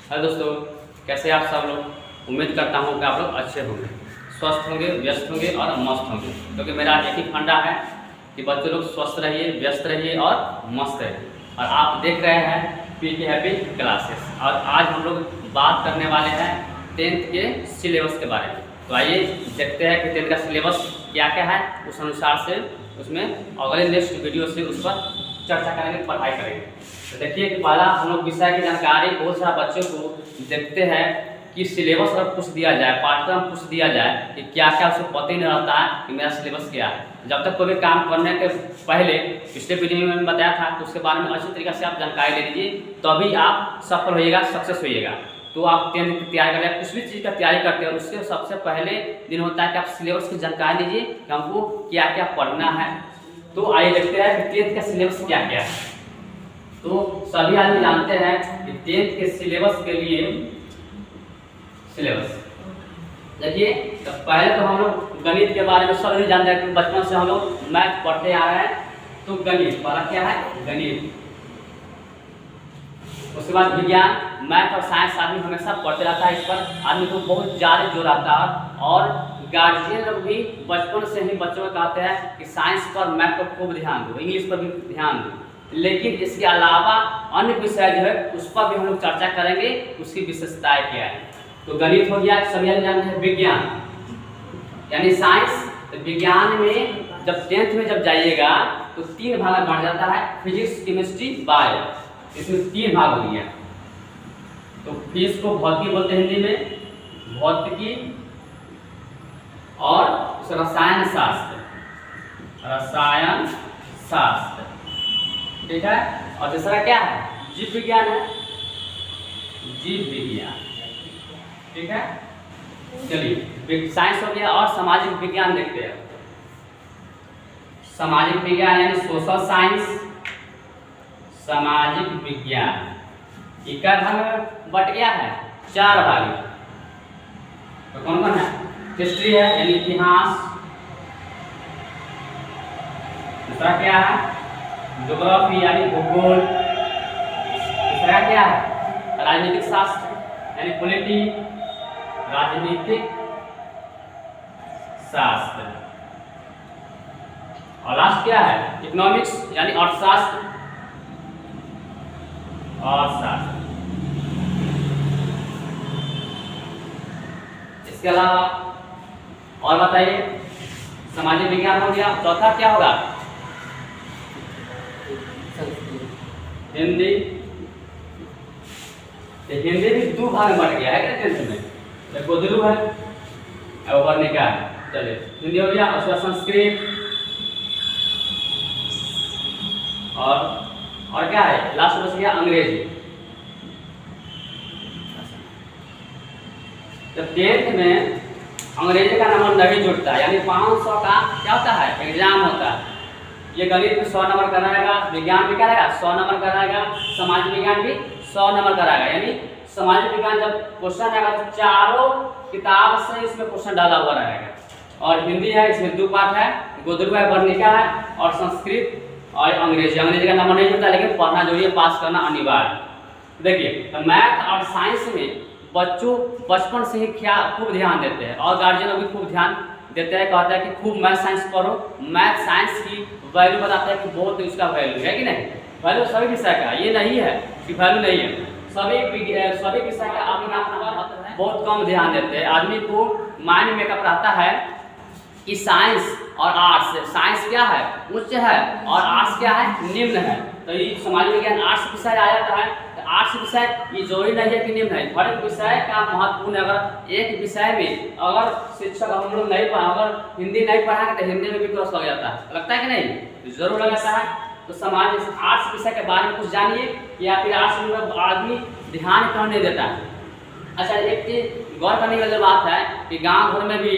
Hello दोस्तों, कैसे आप सब लोग। उम्मीद करता हूँ कि आप लोग अच्छे होंगे, स्वस्थ होंगे, व्यस्त होंगे और मस्त होंगे। क्योंकि मेरा एक ही फंडा है कि बच्चे लोग स्वस्थ रहिए, व्यस्त रहिए और मस्त रहिए। और आप देख रहे हैं पीके हैप्पी क्लासेस। और आज हम लोग बात करने वाले हैं 10th के सिलेबस के बारे में। तो आइए देखते हैं कि 10th का सिलेबस क्या क्या है, उस अनुसार से उसमें अगले नेक्स्ट वीडियो से उस पर चर्चा करेंगे, पढ़ाई करेंगे। तो देखिए कि पहला हम लोग विषय की जानकारी बहुत सारा बच्चों को देखते हैं कि सिलेबस अगर पूछ दिया जाए, पाठ्यक्रम पूछ दिया जाए कि क्या क्या, उसको पता ही नहीं रहता है कि मेरा सिलेबस क्या है। जब तक कोई भी काम करने के पहले पिछले वीडियो में बताया था तो उसके बारे में अच्छी तरीके से आप जानकारी ले लीजिए, तभी आप सफल होइएगा, सक्सेस होइएगा। तो आप 10th की तैयारी करें, किसी भी चीज़ का तैयारी करते हैं उसके सबसे पहले दिन होता है कि आप सिलेबस की जानकारी लीजिए कि हमको क्या क्या पढ़ना है। तो आइए देखते हैं कि 10th का सिलेबस क्या क्या है। तो सभी आदमी जानते हैं कि 10th के सिलेबस के लिए सिलेबस देखिए, तो पहले तो हम लोग गणित के बारे में सभी जानते हैं कि बचपन से हम लोग मैथ पढ़ते आ रहे हैं। तो गणित पहला क्या है, गणित। उसके बाद विज्ञान, मैथ और साइंस आदमी हमेशा पढ़ते रहता है। इस पर आदमी को बहुत ज़्यादा जोर आता है। और गार्जियन लोग भी बचपन से ही बच्चों को कहते हैं कि साइंस पर, मैथ पर खूब ध्यान दो, इंग्लिश पर भी ध्यान दो। लेकिन इसके अलावा अन्य विषय जो है उस पर भी हम लोग चर्चा करेंगे, उसकी विशेषताएं क्या है। तो गणित हो गया, सभी जानते हैं। विज्ञान यानी साइंस। तो विज्ञान में जब 10th में जब जाइएगा तो 3 भाग में बढ़ जाता है, फिजिक्स, केमिस्ट्री, बायो। इसमें 3 भाग हो गया। तो फिजिक्स को भौतिकी बोलते हैं हिंदी में, भौतिकी, और रसायन शास्त्र, रसायन शास्त्र, ठीक है। और दूसरा क्या है, जीव विज्ञान है, जीव विज्ञान, ठीक है। चलिए, साइंस हो गया। और सामाजिक विज्ञान देखते हैं। सामाजिक विज्ञान यानी सोशल साइंस, सामाजिक विज्ञान इक्का भाग में बट गया है, 4 भाग में। तो कौन कौन है, हिस्ट्री है यानी इतिहास। दूसरा क्या है, ज्योग्राफी यानी भूगोल। तीसरा क्या है, राजनीतिक शास्त्र यानी पॉलिटी, राजनीतिक शास्त्र। और लास्ट क्या है, इकोनॉमिक्स यानी अर्थशास्त्र, अर्थशास्त्र। इसके अलावा और बताइए, सामाजिक विज्ञान हो गया। चौथा क्या होगा, हिंदी। हिंदी भी 2 भाग में बढ़ गया है क्या 10th में, एक गोदलू है और वर्णिका है। चलिए, हिंदी हो गया। उसका संस्कृत और क्या है, लास्ट बच गया अंग्रेजी। जब 10th में अंग्रेजी का नंबर नहीं जुड़ता, यानी 500 का क्या होता है, एग्जाम होता है। ये गणित में 100 नंबर कराएगा, विज्ञान भी कराएगा 100 नंबर कराएगा, समाज विज्ञान भी 100 नंबर कराएगा। यानी सामाजिक विज्ञान जब क्वेश्चन आएगा तो चारों किताब से इसमें क्वेश्चन डाला हुआ रहेगा। और हिंदी है, इसमें 2 पार्ट है, गोदरू है, वर्णिका है, और संस्कृत और अंग्रेजी। अंग्रेजी का नंबर नहीं जुड़ता, लेकिन पढ़ना जरूरी, पास करना अनिवार्य। देखिए, तो मैथ और साइंस में बच्चों बचपन से ही क्या खूब ध्यान देते हैं, और गार्जियन भी खूब ध्यान देते हैं, कहते हैं कि खूब मैथ साइंस पढ़ो। मैथ साइंस की वैल्यू बताते हैं कि बहुत उसका वैल्यू है कि नहीं। वैल्यू सभी विषय का, ये नहीं है कि वैल्यू नहीं है। सभी विषय का अपना अपना बहुत कम ध्यान देते हैं। आदमी को माइंड मेकअप रहता है कि साइंस और आर्ट्स, साइंस क्या है, उच्च है, और आर्ट्स क्या है, निम्न है। तो ये समाज विज्ञान आर्ट्स विषय आ जाता है। आर्ट्स विषय ये जरूरी नहीं है कि निम्न है, हर एक विषय का महत्वपूर्ण। अगर एक विषय में अगर शिक्षक हम लोग नहीं पढ़ा, अगर हिंदी नहीं पढ़ाएंगे तो हिंदी में भी क्रॉस लग जाता है, लगता है कि नहीं, जरूर लग जाता है। तो समाज आर्ट्स विषय के बारे में कुछ जानिए, या फिर आर्ट्स में आदमी ध्यान क्यों नहीं देता है। अच्छा, एक चीज गौर करने वाली बात है कि गाँव घर में भी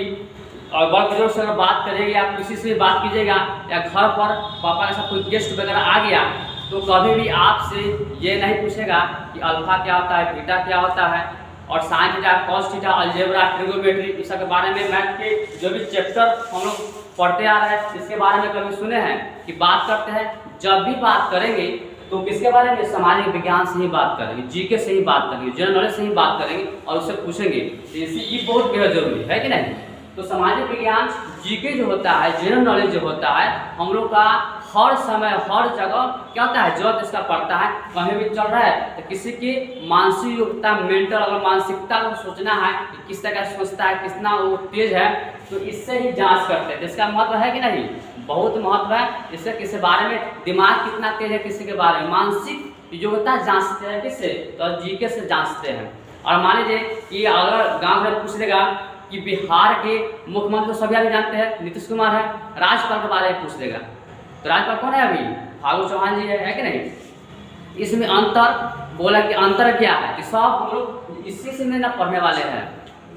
और बड़े बुजुर्ग से अगर बात करिएगा, आप किसी से बात कीजिएगा, या घर पर पापा के साथ कोई गेस्ट वगैरह आ गया तो कभी भी आपसे ये नहीं पूछेगा कि अल्फा क्या होता है, बीटा क्या होता है, और sine theta, cos theta, algebra, trigonometry, इस सब के बारे में मैथ के जो भी चैप्टर हम लोग पढ़ते आ रहे हैं, इसके बारे में कभी सुने हैं कि बात करते हैं। जब भी बात करेंगे तो किसके बारे में? सामाजिक विज्ञान से ही बात करेंगे, जीके से ही बात करेंगे, जनरल नॉलेज से ही बात करेंगे और उससे पूछेंगे। ये बहुत बेहद जरूरी है कि नहीं? तो सामाजिक विज्ञान जीके जो होता है, जनरल नॉलेज जो होता है, हम लोग का हर समय हर जगह क्या होता है, जरूरत इसका पड़ता है। कहीं भी चल रहा है तो किसी की मानसिक योग्यता, मेंटल अगर मानसिकता को सोचना है कि किस तरह सोचता है, कितना वो तेज है, तो इससे ही जांच करते हैं। इसका महत्व है कि नहीं? बहुत महत्व है। इससे किसी बारे में दिमाग कितना तेज है, किसी के बारे में मानसिक योग्यता जांचते हैं, किससे? तो जीके से जांचते हैं। और मान लीजिए कि अगर गाँव में पूछ देगा कि बिहार के मुख्यमंत्री तो सभी अभी जानते हैं, नीतीश कुमार है, राज्यपाल के बारे में पूछ देगा तो राज्यपाल कौन है? अभी फागू चौहान जी है कि नहीं? इसमें अंतर बोला कि अंतर क्या है कि सब हम लोग इसी से में ना पढ़ने वाले हैं।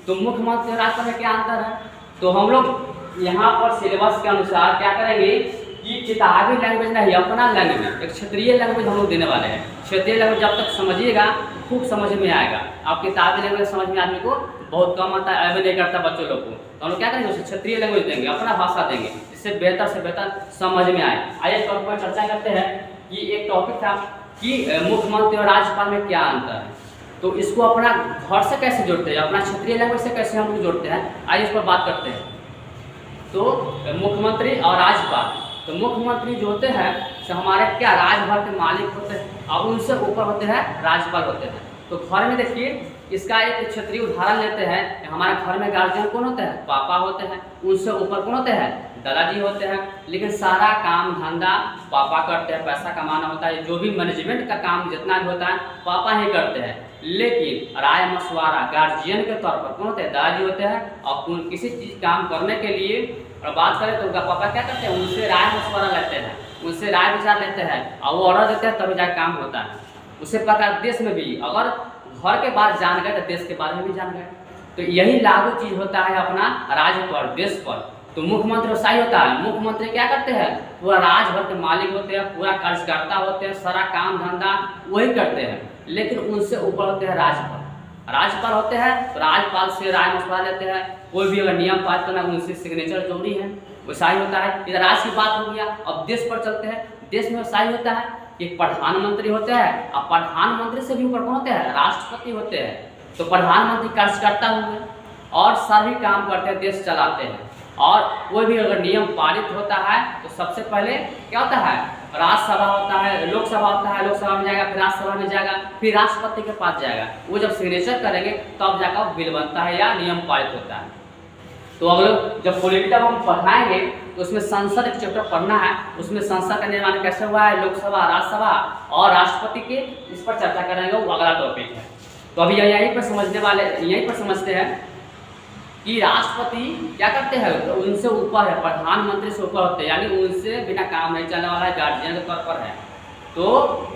तो मुख्यमंत्री और राज्यपाल में क्या अंतर है? तो हम लोग यहाँ पर सिलेबस के अनुसार क्या करेंगे कि किताबी लैंग्वेज नहीं, अपना लैंग्वेज, एक क्षेत्रीय लैंग्वेज हम लोग देने वाले हैं। क्षेत्रीय लैंग्वेज जब तक समझिएगा खूब समझ में आएगा। आप किताबी लैंग्वेज समझ में आदमी को बहुत कम आता है, अभी नहीं करता बच्चों लोग को। तो हम लोग क्या करेंगे, उसे क्षेत्रीय लैंग्वेज देंगे, अपना भाषा देंगे, जिससे बेहतर से बेहतर समझ में आए। आइए टॉपिक पर चर्चा करते हैं कि एक टॉपिक था कि मुख्यमंत्री और राज्यपाल में क्या अंतर है। तो इसको अपना घर से कैसे जोड़ते हैं, अपना क्षेत्रीय लैंग्वेज से कैसे हम लोग जोड़ते हैं, आइए इस पर बात करते हैं। तो मुख्यमंत्री और राज्यपाल, तो मुख्यमंत्री जो होते हैं तो हमारे क्या राजभर के मालिक होते हैं और उनसे ऊपर होते हैं राज्यपाल होते हैं। तो घर में देखिए इसका एक क्षेत्रीय उदाहरण लेते हैं। हमारे घर में गार्जियन कौन होते हैं? पापा होते हैं। उनसे ऊपर कौन होते हैं? दादाजी होते हैं। लेकिन सारा काम धंधा पापा करते हैं, पैसा कमाना होता है, जो भी मैनेजमेंट का काम जितना भी होता है पापा ही करते हैं। लेकिन राय मशवरा गार्जियन के तौर पर कौन होते हैं? दादाजी होते हैं। और किसी चीज़ काम करने के लिए और बात करें तो उनका पापा क्या करते हैं? उनसे राय मशवरा लेते हैं, उनसे राय विचार लेते हैं और वो ऑर्डर देते हैं, तभी जाकर काम होता है। उसी प्रकार देश में भी अगर घर के बात जान गए तो देश के बारे में भी जान गए। तो यही लागू चीज होता है अपना राज्य पर, देश पर। तो मुख्यमंत्री वैसा होता है। मुख्यमंत्री क्या करते हैं? पूरा राजभर के मालिक होते हैं, पूरा कार्यकर्ता होते हैं, सारा काम धंधा वही करते हैं। लेकिन उनसे ऊपर होते हैं राज्यपाल। राज्यपाल होते हैं तो राज्यपाल से राय मशवरा लेते हैं। कोई भी अगर नियम पास करना उनसे सिग्नेचर जरूरी है, वैसा ही होता है। इधर राज्य की बात हो गया, अब देश पर चलते हैं। देश में वैसा ही होता है कि प्रधानमंत्री होते हैं और प्रधानमंत्री से भी ऊपर कौन होते हैं? राष्ट्रपति होते हैं। तो प्रधानमंत्री कार्यकर्ता हुए और सभी काम करते हैं, देश चलाते हैं। और कोई भी अगर नियम पारित होता है तो सबसे पहले क्या होता है? राज्यसभा होता है, लोकसभा होता है, लोकसभा में जाएगा, फिर राज्यसभा में जाएगा, फिर राष्ट्रपति के पास जाएगा। वो जब सिग्नेचर करेंगे तब जाकर बिल बनता है या नियम पारित होता है। तो अगर जब पॉलिटिकल हम पढ़ाएंगे तो उसमें संसद एक चैप्टर पढ़ना है। उसमें संसद का निर्माण कैसे हुआ है, लोकसभा, राज्यसभा और राष्ट्रपति के, इस पर चर्चा करेंगे, वो अगला टॉपिक है। तो अभी यहीं पर समझते हैं कि राष्ट्रपति क्या करते हैं? तो उनसे ऊपर है, प्रधानमंत्री से ऊपर होते हैं, यानी उनसे बिना काम नहीं चलने वाला है, गार्जियन के तौर पर है। तो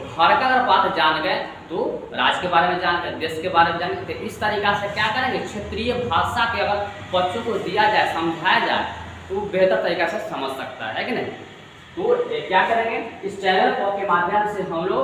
घर का अगर बात जान गए तो राज्य के बारे में जान गए, देश के बारे में जान गए। तो इस तरीका से क्या करेंगे? क्षेत्रीय भाषा के अगर बच्चों को दिया जाए, समझाया जाए तो बेहतर तरीका से समझ सकता है कि नहीं? तो क्या करेंगे? इस चैनल के माध्यम से हम लोग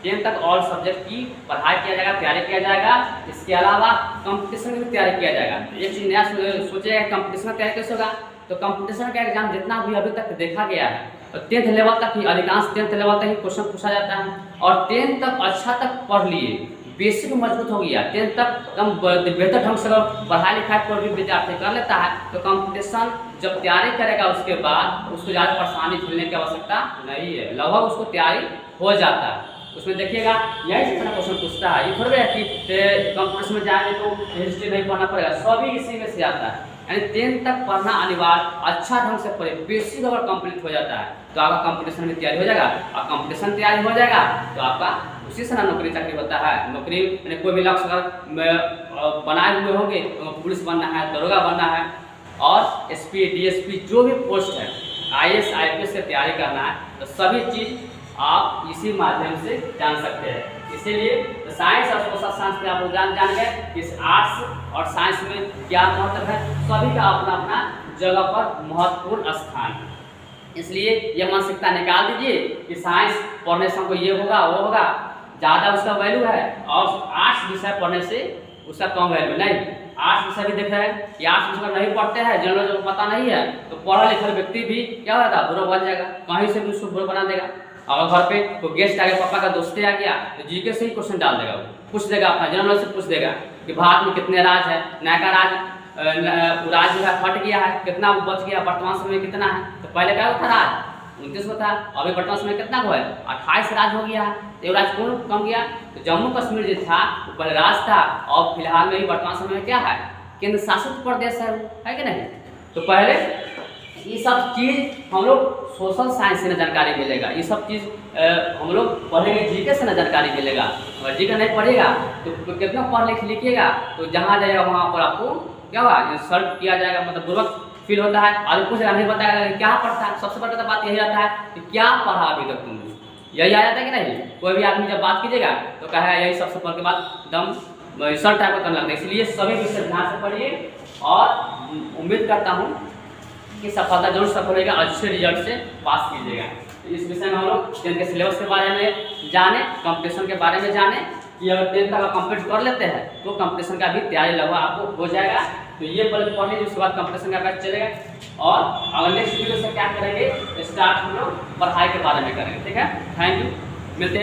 10 तक ऑल सब्जेक्ट की पढ़ाई किया जाएगा, तैयारी किया जाएगा। इसके अलावा कंपटीशन की भी तैयारी किया जाएगा। एक चीज़ नया सोचेगा, कंपटीशन तैयारी कैसे होगा? तो कंपटीशन का एग्जाम जितना भी अभी तक देखा गया है, तो 10th लेवल तक ही, अधिकांश 10th लेवल तक ही क्वेश्चन पूछा जाता है। और 10th तक अच्छा तक पढ़ लिए, बेसिक मजबूत हो गया, 10th तक एकदम बेहतर ढंग से पढ़ाई लिखाई पर भी विद्यार्थी कर लेता है, तो कंपटीशन जब तैयारी करेगा उसके बाद उसको ज़्यादा परेशानी झेलने की आवश्यकता नहीं है, लगभग उसको तैयारी हो जाता है। उसमें देखिएगा यही जितना क्वेश्चन पूछता है, ये थोड़ा है कि कंपटीशन में जाएंगे तो हिस्ट्री नहीं पढ़ना पड़ेगा, सभी इसी में से आता है। यानी 10th तक पढ़ना अनिवार्य, अच्छा ढंग से पढ़े, बेसिक अगर कंप्लीट हो जाता है तो आपका कंपटीशन में तैयारी हो जाएगा। और कंपटीशन तैयारी हो जाएगा तो आपका उसी से ना नौकरी चाकरी होता है। नौकरी यानी कोई भी लक्ष्य अगर बनाए हुए होंगे तो पुलिस बनना है, दरोगा बनना है और एसपी, डीएसपी जो भी पोस्ट है, आईएएस, आईपीएस की तैयारी करना है, तो सभी चीज़ आप इसी माध्यम से जान सकते हैं। इसीलिए साइंस और सोशल साइंस में आप लोग जान गए कि आर्ट्स और साइंस में क्या महत्व है, सभी का अपना अपना जगह पर महत्वपूर्ण स्थान है। इसलिए ये मानसिकता निकाल दीजिए कि साइंस पढ़ने से हमको ये होगा वो होगा, ज़्यादा उसका वैल्यू है, और आर्ट्स विषय पढ़ने से उसका कम वैल्यू नहीं। आर्ट्स विषय भी देख रहे हैं कि आर्ट्स विषय नहीं पढ़ते हैं, जनरल जो पता नहीं है, तो पढ़ा लिखा व्यक्ति भी क्या होगा? बुरा बन जाएगा, कहीं से भी उसको बुरा बना देगा। अगर घर पे कोई गेस्ट आ गया, पापा का दोस्त आ गया, तो जीके से ही क्वेश्चन डाल देगा, वो पूछ देगा, अपना जनरल नॉलेज से पूछ देगा कि भारत में कितने राज्य है, नया राज राज्य जो है हट गया है, कितना वो बच गया, वर्तमान समय में कितना है। तो पहले क्या था राज 29 होता है, अभी वर्तमान समय कितना हुआ है 28 राज्य हो गया है। तो राज्य कौन कम गया, तो जम्मू कश्मीर जो था वो पहले राज था, और फिलहाल में भी वर्तमान समय में क्या है, केंद्र शासित प्रदेश है कि नहीं। तो पहले ये सब चीज़ हम लोग सोशल साइंस से न जानकारी मिलेगा, ये सब चीज़ हम लोग पढ़ेंगे जीके से न जानकारी मिलेगा। अगर जीके नहीं पढ़ेगा तो कितना पढ़ लिख लिखिएगा, तो जहाँ जाएगा वहाँ पर आपको क्या होगा, इंसल्ट किया जाएगा, मतलब बुर्बक फील होता है। और कुछ नहीं बताएगा क्या पढ़ता है, सबसे बड़ा बात यही रहता है कि क्या पढ़ा अभी तक तुमने, यही आ जाता है कि नहीं। कोई भी आदमी जब बात कीजिएगा तो कहेगा यही सबसे पढ़ के बाद एकदम इंसल्ट टाइप का करने लगता है। इसलिए सभी विषय ध्यान से पढ़िए, और उम्मीद करता हूँ कि सफलता जरूर सफल होगा, अच्छे रिजल्ट से पास कीजिएगा। तो इस विषय में हम लोग 10th के सिलेबस के बारे में जाने, कंपटीशन के बारे में जाने कि अगर 10th तक कंप्लीट कर लेते हैं तो कंपटीशन का भी तैयारी लगभग आपको हो जाएगा। तो ये पहले पढ़ लीजिए, उसके बाद कंपटीशन का बैच चलेगा। और अगर नेक्स्ट वीडियो से क्या करेंगे, स्टार्ट हम लोग पढ़ाई के बारे में करेंगे। ठीक है, थैंक यू, मिलते हैं।